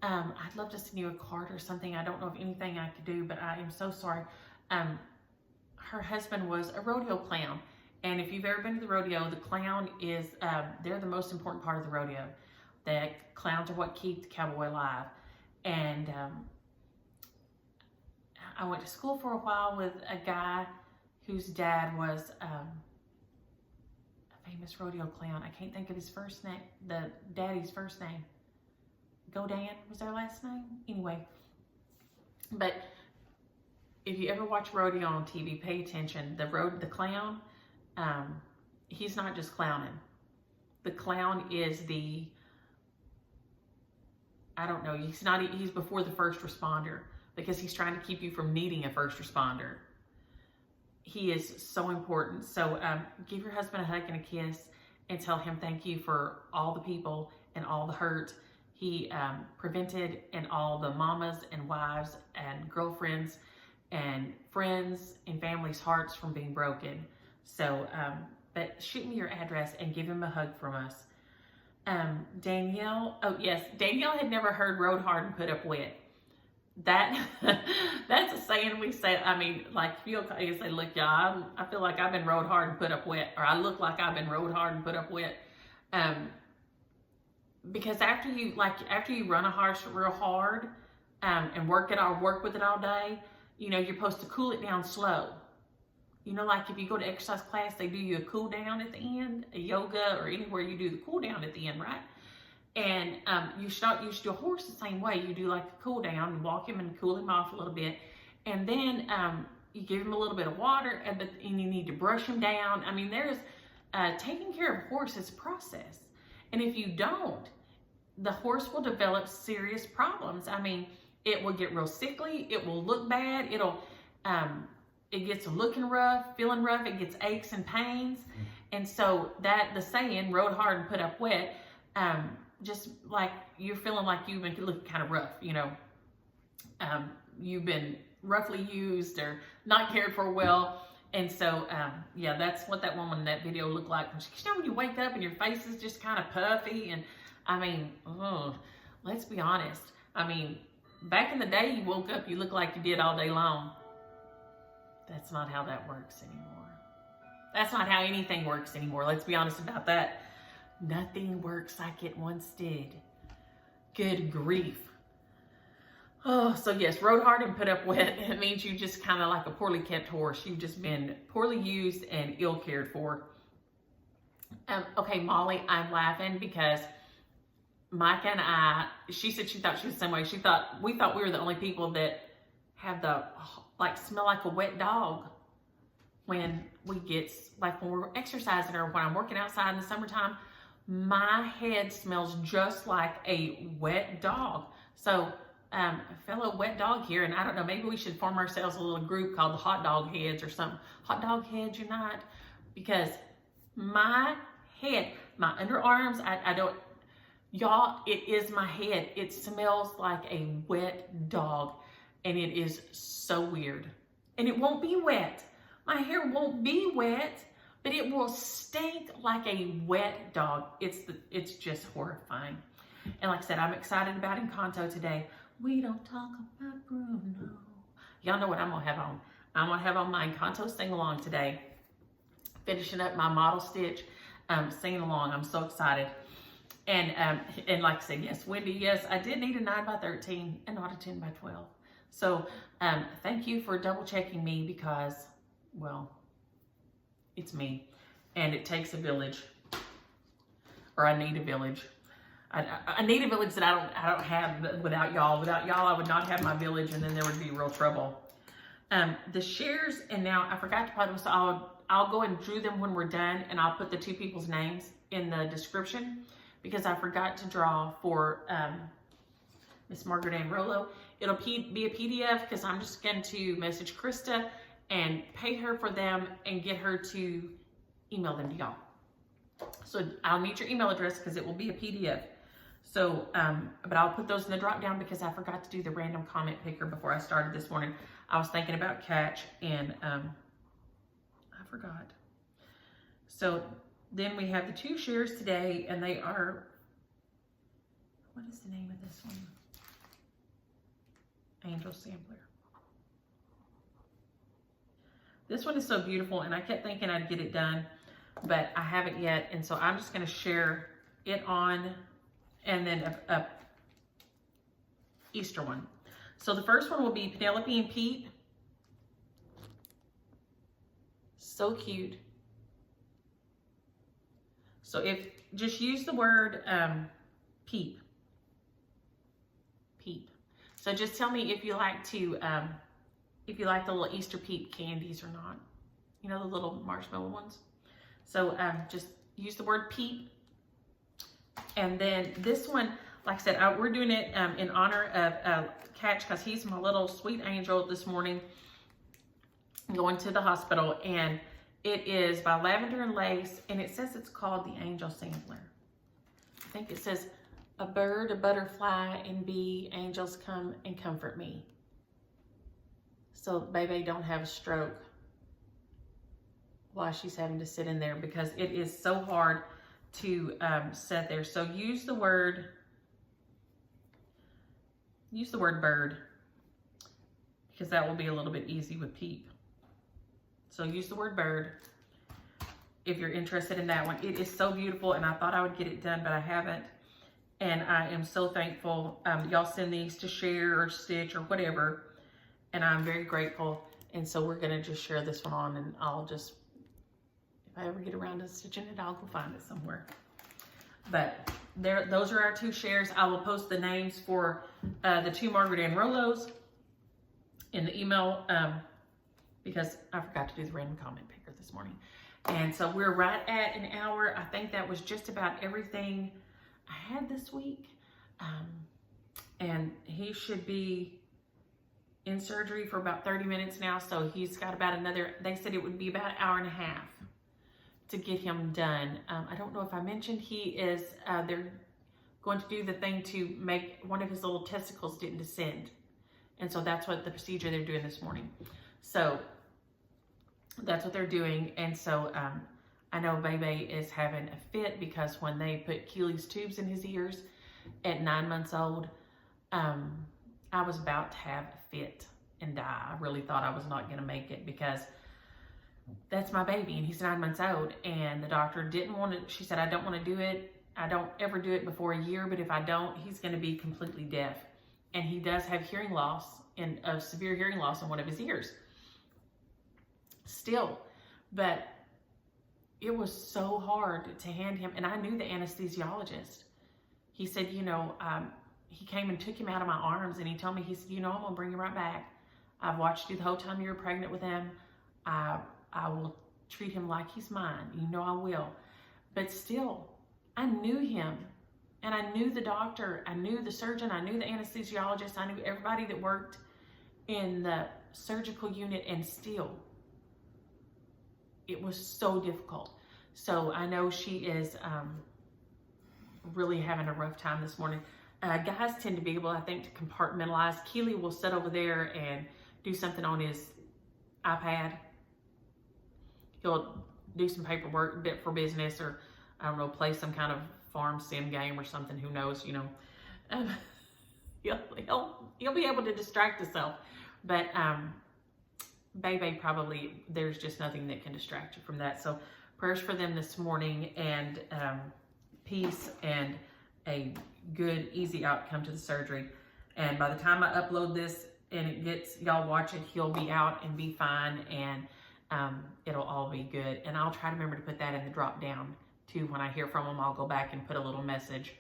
I'd love to send you a card or something. I don't know of anything I could do, but I am so sorry. Her husband was a rodeo clown. And if you've ever been to the rodeo, the clown is, they're the most important part of the rodeo. The clowns are what keep the cowboy alive. And I went to school for a while with a guy whose dad was a famous rodeo clown. I can't think of his first name, the daddy's first name. Godan was their last name? Anyway, but if you ever watch rodeo on TV, pay attention. The clown, he's not just clowning. The clown is he's before the first responder, because he's trying to keep you from needing a first responder. He is so important. So give your husband a hug and a kiss, and tell him thank you for all the people and all the hurt he prevented, and all the mamas and wives and girlfriends and friends and families' hearts from being broken. So, but shoot me your address and give him a hug from us. Danielle, oh yes, Danielle had never heard rode hard and put up wet. That's a saying we say. I mean, like, you say, look, y'all, I feel like I've been rode hard and put up wet, or I look like I've been rode hard and put up wet. Because after you run a horse real hard, and work with it all day, you're supposed to cool it down slow. Like if you go to exercise class, they do you a cool down at the end, a yoga or anywhere you do the cool down at the end, right? And you should do a horse the same way. You do like a cool down, you walk him and cool him off a little bit. And then you give him a little bit of water, and you need to brush him down. I mean, there's taking care of a horse is a process. And if you don't, the horse will develop serious problems. I mean, it will get real sickly. It will look bad. It gets looking rough, feeling rough. It gets aches and pains. And so the saying, rode hard and put up wet, just like you're feeling like you've been looking kind of rough, you've been roughly used or not cared for well. And so, yeah, that's what that woman in that video looked like. When you wake up and your face is just kind of puffy, and I mean, let's be honest. I mean, back in the day, you woke up, you looked like you did all day long. That's not how that works anymore. That's not how anything works anymore. Let's be honest about that. Nothing works like it once did. Good grief. Oh, so yes, rode hard and put up wet. It means you just kind of like a poorly kept horse. You've just been poorly used and ill cared for. Okay, Molly, I'm laughing because Micah and I, she said she thought she was the same way. We thought we were the only people that have smell like a wet dog when when we're exercising or when I'm working outside in the summertime. My head smells just like a wet dog. So fellow wet dog here, and I don't know, maybe we should form ourselves a little group called the Hot Dog Heads or something. Hot Dog Heads Unite, because my head, my underarms, I don't, y'all, it is my head. It smells like a wet dog, and it is so weird. And it won't be wet. My hair won't be wet, but it will stink like a wet dog. It's just horrifying. And like I said, I'm excited about Encanto today. We don't talk about Bruno. Y'all know what I'm gonna have on. I'm gonna have on my Encanto sing-along today. Finishing up my model stitch, singing along. I'm so excited. And like I said, yes, Wendy, yes, I did need a 9x13 and not a 10x12. So thank you for double checking me because, well, it's me, and it takes a village, or I need a village. I need a village that I don't have without y'all. Without y'all, I would not have my village, and then there would be real trouble. The shares, and now I forgot to put them, so I'll go and drew them when we're done, and I'll put the two people's names in the description because I forgot to draw for Miss Margaret Ann Rollo. It'll be a PDF because I'm just going to message Krista and pay her for them and get her to email them to y'all. So I'll need your email address because it will be a PDF. So, but I'll put those in the drop down because I forgot to do the random comment picker before I started this morning. I was thinking about catch and I forgot. So then we have the two shares today, and they are, what is the name of this one? Angel Sampler. This one is so beautiful, and I kept thinking I'd get it done, but I haven't yet, and so I'm just going to share it on, and then a Easter one. So the first one will be Penelope and Pete. So cute. So if, just use the word peep. Peep. So just tell me if you like to, if you like the little Easter peep candies or not. You know, the little marshmallow ones. So just use the word peep. And then this one, like I said, we're doing it in honor of Catch because he's my little sweet angel this morning going to the hospital. And it is by Lavender and Lace, and it says it's called the Angel Sampler. I think it says, a bird, a butterfly, and bee, angels come and comfort me. So baby don't have a stroke while she's having to sit in there because it is so hard to sit there. So use the word bird because that will be a little bit easy with peep. So use the word bird if you're interested in that one. It is so beautiful, and I thought I would get it done, but I haven't. And I am so thankful. Y'all send these to share or stitch or whatever, and I'm very grateful. And so we're gonna just share this one on, and I'll just, if I ever get around to stitching it, I'll go find it somewhere. But there, those are our two shares. I will post the names for the two Margaret Ann Rollos in the email because I forgot to do the random comment picker this morning. And so we're right at an hour. I think that was just about everything I had this week. And he should be in surgery for about 30 minutes now. So he's got about another, they said it would be about an hour and a half to get him done. I don't know if I mentioned he is, they're going to do the thing to make one of his little testicles didn't descend. And so that's what the procedure they're doing this morning. So that's what they're doing. And so I know Bebe is having a fit because when they put Keely's tubes in his ears at 9 months old, I was about to have a fit and die. I really thought I was not going to make it because that's my baby and he's 9 months old. And the doctor didn't want to, she said, I don't want to do it. I don't ever do it before a year, but if I don't, he's going to be completely deaf. And he does have hearing loss and severe hearing loss in one of his ears. Still, but it was so hard to hand him, and I knew the anesthesiologist. He said, you know, he came and took him out of my arms, and he told me, he said, you know, I'm gonna bring him right back. I've watched you the whole time you were pregnant with him. I will treat him like he's mine. You know I will. But still, I knew him, And I knew the doctor, I knew the surgeon, I knew the anesthesiologist, I knew everybody that worked in the surgical unit, and still, it was so difficult. So I know she is really having a rough time this morning. Guys tend to be able, I think, to compartmentalize. Keely will sit over there and do something on his iPad. He'll do some paperwork, bit for business, or I don't know, play some kind of farm sim game or something. Who knows? You know, he'll be able to distract himself. But Bebe, probably there's just nothing that can distract you from that. So prayers for them this morning, and peace and a good, easy outcome to the surgery. And by the time I upload this and it gets, y'all watch it, he'll be out and be fine, and it'll all be good. And I'll try to remember to put that in the drop down too. When I hear from him, I'll go back and put a little message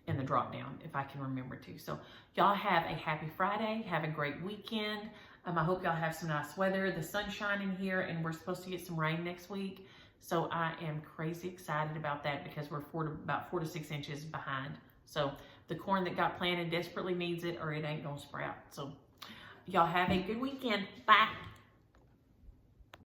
in the drop down if I can remember to. So y'all have a happy Friday. Have a great weekend. I hope y'all have some nice weather. The sun's shining here, and we're supposed to get some rain next week. So I am crazy excited about that, because we're about 4 to 6 inches behind. So the corn that got planted desperately needs it, or it ain't gonna sprout. So y'all have a good weekend. Bye.